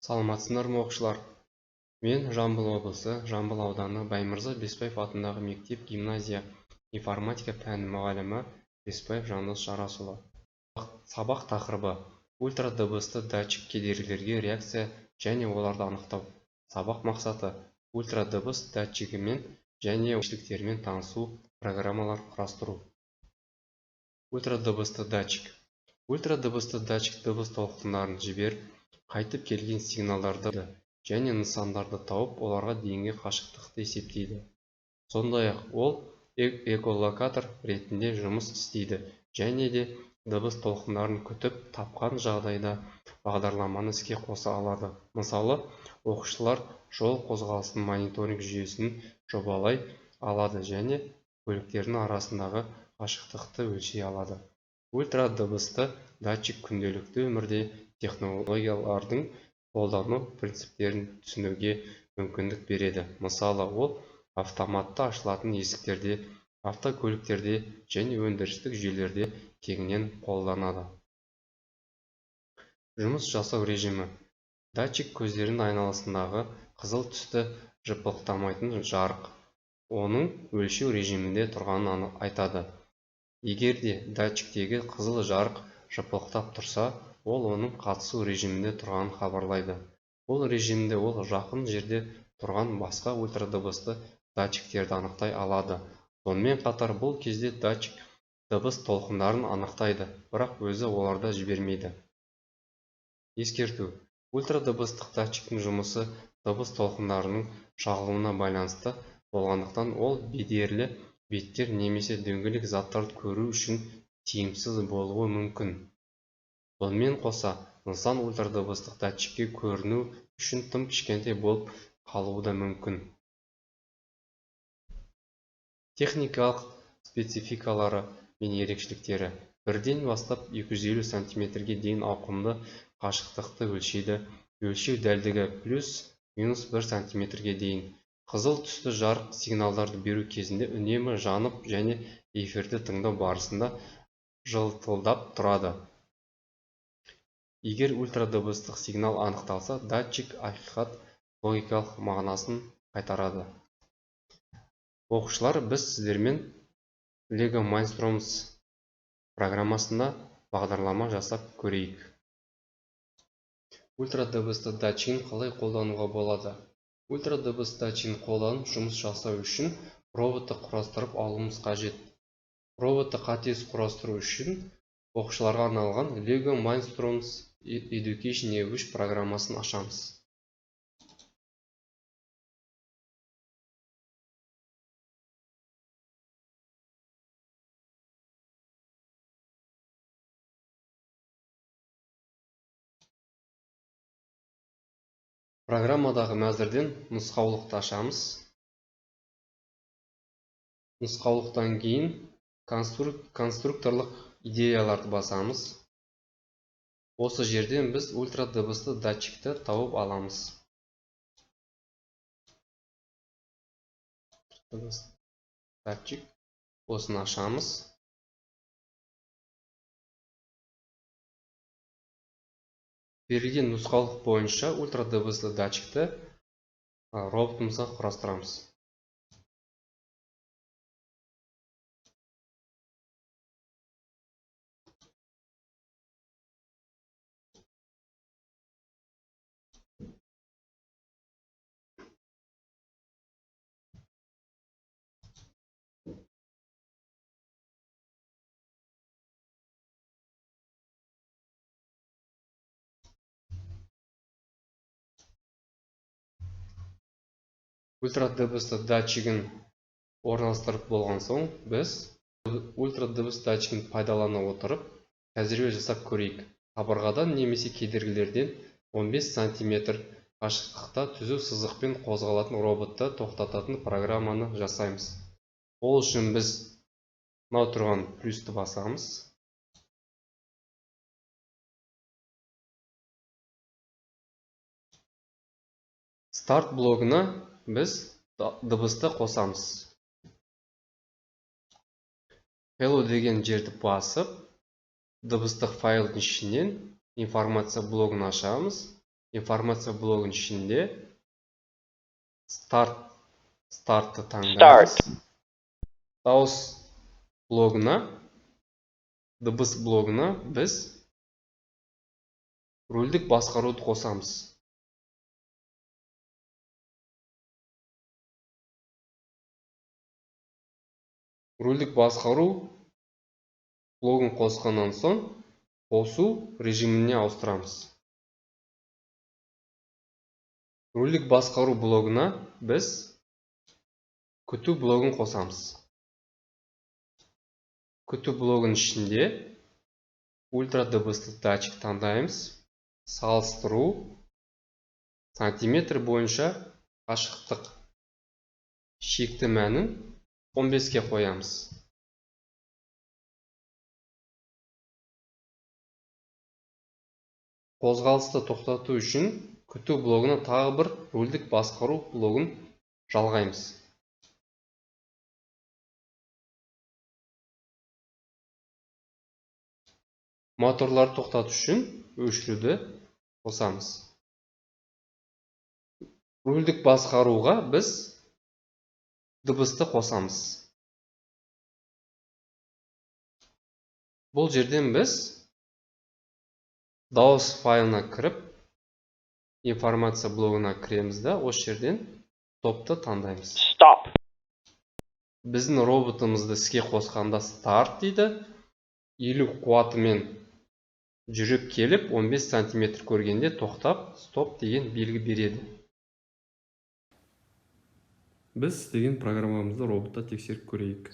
Саламатсыздар ма оқушылар? Мен Жамбыл облысы, Жамбыл ауданы Баймырза Беспаев атындағы мектеп гимназия информатика пәні мұғалімі Беспаев Жандос Жарасұлы. Сабақ тақырыбы: ультрадыбысты датчик кедергілерге реакция және оларды анықтау. Сабақ мақсаты: ультрадыбыс датчигімен және ерекшеліктерімен танысу, программалар құрастыру. Ультрадыбысты датчик. Ультрадыбысты датчик дыбыс толқындарын жіберіп, қайтып келген сигналдарды және нысандарды тауып, оларға дейінгі қашықтықты есептейді. Сондай-ақ ол эколокатор ретінде жұмыс істейді және де дыбыс толқындарын күтіп тапқан жағдайда бағдарламаны іске қоса алады. Мысалы, оқушылар жол қозғалысының мониторинг жүйесін жобалай алады және көліктердің арасындағы қашықтықты өлшей алады. Ультрадыбысты датчик күнделікті өмірде технологиялардың қолдану принциптерін түсінуге мүмкіндік береді. Мысалы, ол автоматты ашылатын есіктерде, автокөліктерде және өндірістік жүйелерде кеңінен қолданады. Жұмыс жасау режимі. Датчик көздердің айналасындағы қызыл түсті жыпылықтамайтын жарық оның өлшеу режимінде тұрғанын айтады. Егер де датчиктегі қызыл жарық жыпылықтап тұрса, ол оның қатысу режимінде тұрғанын хабарлайды. Бұл режимде ол жақын жерде тұрған басқа ультрадыбысты датчиктерді анықтай алады. Сонымен қатар бұл кезде датчик дыбыс толқындарын анықтайды, бірақ өзі оларды жібермейді. Ескерту: ультрадыбыстық датчиктің жұмысы дыбыс толқындарының шағылуына байланысты болғандықтан, ол бедерлі беттер немесе дөңгелек заттарды көру үшін тиімсіз болуы мүмкін. Сонымен қоса, нысан ультрадыбыстық датчикке көріну үшін тым кішкентай болып қалуы да мүмкін. Техникалық спецификалары мен ерекшеліктері: 1-ден бастап 250 см-ге дейін ауқымды қашықтықты өлшейді. Өлшеу дәлдігі +-1 см-ге дейін. Қызыл түсті жарық сигналдарды беру кезінде үнемі жанып және эфирді тыңдау барысында жылтылдап тұрады. Егер ультрадыбыстық сигнал анықталса, датчик ақиқат логикалық мағынасын қайтарады. Оқушылар, біз сіздермен Lego Mindstorms программасында бағдарлама жасап көрейік. Ультрадыбысты датчигін қалай қолдануға болады? Ультрадыбыс датчигін қолданып жұмыс жасау үшін проводты құрастырып алуымыз қажет. Проводты қатесіз құрастыру үшін оқушыларға арналған Lego Mindstorms Education E3 программасын ашамыз. Программадағы мәзірден нұсқаулықты ашамыз. Нұсқаулықтан кейін конструкторлық идеяларды басамыз. Осы жерден біз ультрадыбысты датчикті тауып аламыз. Датчик, осыны ашамыз. Берілген нұсқаулық бойынша ультрадыбысты датчикті роботымызға құрастырамыз. Ультрадыбысты датчигін орналастырып болған соң, біз ультрадыбыс датчигін пайдалана отырып тәжірибе жасап көрейік. Қабырғадан немесе кедергілерден 15 см қашықтықта түзу сызықпен қозғалатын роботты тоқтататын программаны жасаймыз. Ол үшін біз мынау тұрған плюсті басамыз. Старт блогына біз дыбысты қосамыз. Hello деген жерді басып, дыбыстық файлдың ішінен информация блогын ашамыз. информация блогының ішінде стартты таңдаймыз. Дауыс блогына, дыбыс блогына біз рөлдік басқаруды қосамыз. Рөлдік басқару блогын қосқаннан соң қосу режиміне ауыстырамыз. Рөлдік басқару блогына біз күту блогын қосамыз. Күту блогының ішінде ультра дыбысты датчик таңдаймыз. Салыстыру сантиметр бойынша қашықтық шекті мәнін 15-ке қоямыз. Қозғалысты тоқтату үшін күту блогына тағы бір рөлдік басқару блогын жалғаймыз. Моторларды тоқтату үшін өшіруді қосамыз. Рөлдік басқаруға біз дыбысты қосамыз. Бұл жерден біз дауыс файлына кіріп, информация блогына кіреміз да, осы жерден топты таңдаймыз. Біздің роботымызды іске қосқанда старт дейді. 50 қуатымен жүріп келіп, 15 сантиметр көргенде тоқтап, стоп деген белгі береді. Біз істеген программамызды роботта тексеріп көрейік.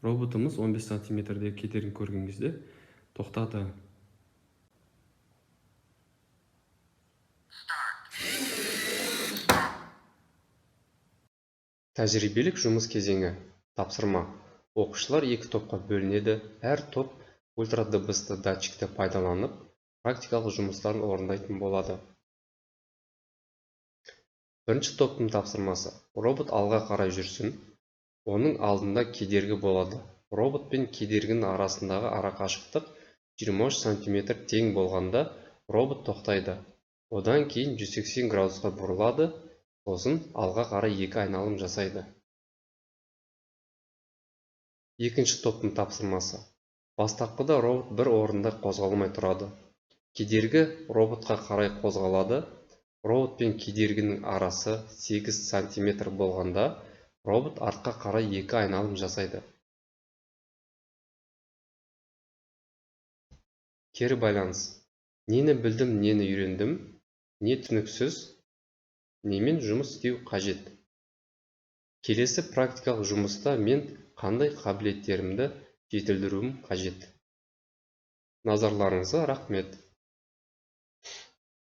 Роботымыз 15 сантиметрде кедергіні көрген кезде тоқтады. Тәжірибелік жұмыс кезеңі. Тапсырма. Оқушылар 2 топқа бөлінеді. Әр топ ультра дыбысты датчикті пайдаланып, практикалық жұмыстарын орындайтын болады. Бірінші топтың тапсырмасы. Робот алға қарай жүрсін. Оның алдында кедергі болады. Робот пен кедергінің арасындағы арақашықтық 23 сантиметр тең болғанда робот тоқтайды. Одан кейін 180 градусқа бұрылады, сосын алға қарай 2 айналым жасайды. Екінші топтың тапсырмасы. Бастапқыда робот бір орында қозғалмай тұрады. Кедергі роботқа қарай қозғалады. Робот пен кедергінің арасы 8 сантиметр болғанда, робот артқа қарай 2 айналым жасайды. Кері байланыс. Нені білдім, нені үйрендім, не түсініксіз, немен жұмыс істеу қажет. Келесі практикалық жұмыста мен қандай қабілеттерімді жетілдіруім қажет. Назарларыңызға рахмет.